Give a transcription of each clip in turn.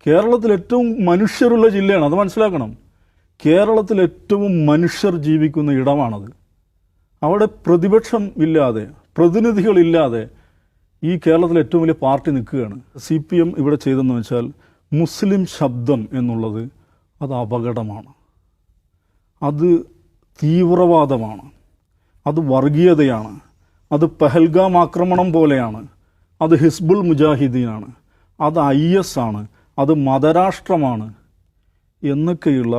കേരളത്തിൽ ഏറ്റവും മനുഷ്യരുള്ള ജില്ലയാണ്, അത് മനസ്സിലാക്കണം. കേരളത്തിൽ ഏറ്റവും മനുഷ്യർ ജീവിക്കുന്ന ഇടമാണത്. അവിടെ പ്രതിപക്ഷം ഇല്ലാതെ, പ്രതിനിധികളില്ലാതെ ഈ കേരളത്തിലെ ഏറ്റവും വലിയ പാർട്ടി നിൽക്കുകയാണ്. CPM ഇവിടെ ചെയ്തെന്ന് വെച്ചാൽ മുസ്ലിം ശബ്ദം എന്നുള്ളത് അത് അപകടമാണ്, അത് തീവ്രവാദമാണ്, അത് വർഗീയതയാണ്, അത് പഹൽഗാം ആക്രമണം പോലെയാണ്, അത് ഹിസ്ബുൾ മുജാഹിദീനാണ്, അത് IS ആണ്, അത് മതരാഷ്ട്രമാണ് എന്നൊക്കെയുള്ള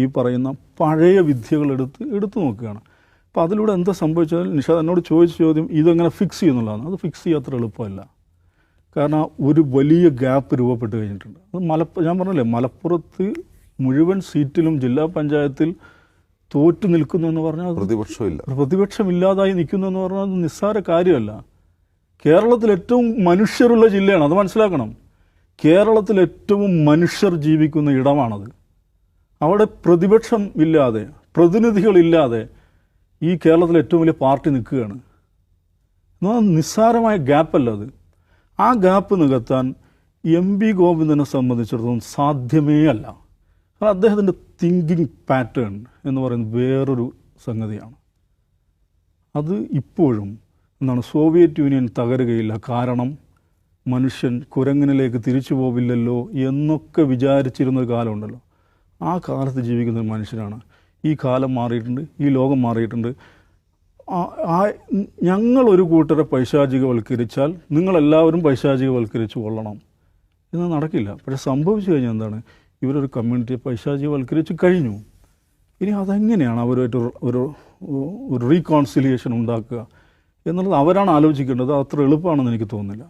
ഈ പറയുന്ന പഴയ വിദ്യകൾ എടുത്തു നോക്കുകയാണ്. അപ്പോൾ അതിലൂടെ എന്താ സംഭവിച്ചാൽ നിഷാദ് എന്നോട് ചോദിച്ച ചോദ്യം ഇതെങ്ങനെ ഫിക്സ് ചെയ്യുന്നുള്ളതാണ്. അത് ഫിക്സ് ചെയ്യാത്ര എളുപ്പമല്ല. കാരണം ഒരു വലിയ ഗ്യാപ്പ് രൂപപ്പെട്ട് കഴിഞ്ഞിട്ടുണ്ട്. അത് ഞാൻ പറഞ്ഞില്ലേ, മലപ്പുറത്ത് മുഴുവൻ സീറ്റിലും ജില്ലാ പഞ്ചായത്തിൽ തോറ്റു നിൽക്കുന്നു എന്ന് പറഞ്ഞാൽ പ്രതിപക്ഷമില്ലാതായി നിൽക്കുന്നു എന്ന് പറഞ്ഞാൽ അത് നിസ്സാര കാര്യമല്ല. കേരളത്തിൽ ഏറ്റവും മനുഷ്യരുള്ള ജില്ലയാണ്, അത് മനസ്സിലാക്കണം. കേരളത്തിൽ ഏറ്റവും മനുഷ്യർ ജീവിക്കുന്ന ഇടമാണത്. അവിടെ പ്രതിപക്ഷം ഇല്ലാതെ, പ്രതിനിധികളില്ലാതെ ഈ കേരളത്തിലെ ഏറ്റവും വലിയ പാർട്ടി നിൽക്കുകയാണ്. എന്നാൽ നിസ്സാരമായ ഗ്യാപ്പല്ല അത്. ആ ഗ്യാപ്പ് നികത്താൻ MB ഗോവിന്ദനെ സംബന്ധിച്ചിടത്തോളം സാധ്യമേ അല്ല. കാരണം അദ്ദേഹത്തിൻ്റെ തിങ്കിങ് പാറ്റേൺ എന്ന് പറയുന്നത് വേറൊരു സംഗതിയാണ്. അത് ഇപ്പോഴും സോവിയറ്റ് യൂണിയൻ തകരുകയില്ല, കാരണം മനുഷ്യൻ കുരങ്ങനിലേക്ക് തിരിച്ചു പോവില്ലല്ലോ എന്നൊക്കെ വിചാരിച്ചിരുന്നൊരു കാലമുണ്ടല്ലോ. ആ കാലത്ത് ജീവിക്കുന്ന ഒരു മനുഷ്യനാണ്. ഈ കാലം മാറിയിട്ടുണ്ട്, ഈ ലോകം മാറിയിട്ടുണ്ട്. ഞങ്ങളൊരു കൂട്ടരെ പൈശാചികവൽക്കരിച്ചാൽ നിങ്ങളെല്ലാവരും പൈശാചികവൽക്കരിച്ച് കൊള്ളണം എന്ന് നടക്കില്ല. പക്ഷെ സംഭവിച്ചു കഴിഞ്ഞാൽ എന്താണ്, ഇവരൊരു കമ്മ്യൂണിറ്റിയെ പൈശാചികവൽക്കരിച്ച് കഴിഞ്ഞു. ഇനി അതെങ്ങനെയാണ് അവരുമായിട്ട് ഒരു റീകോൺസിലിയേഷൻ ഉണ്ടാക്കുക എന്നുള്ളത് അവരാണ് ആലോചിക്കേണ്ടത്. അത്ര എളുപ്പമാണെന്ന് എനിക്ക് തോന്നുന്നില്ല.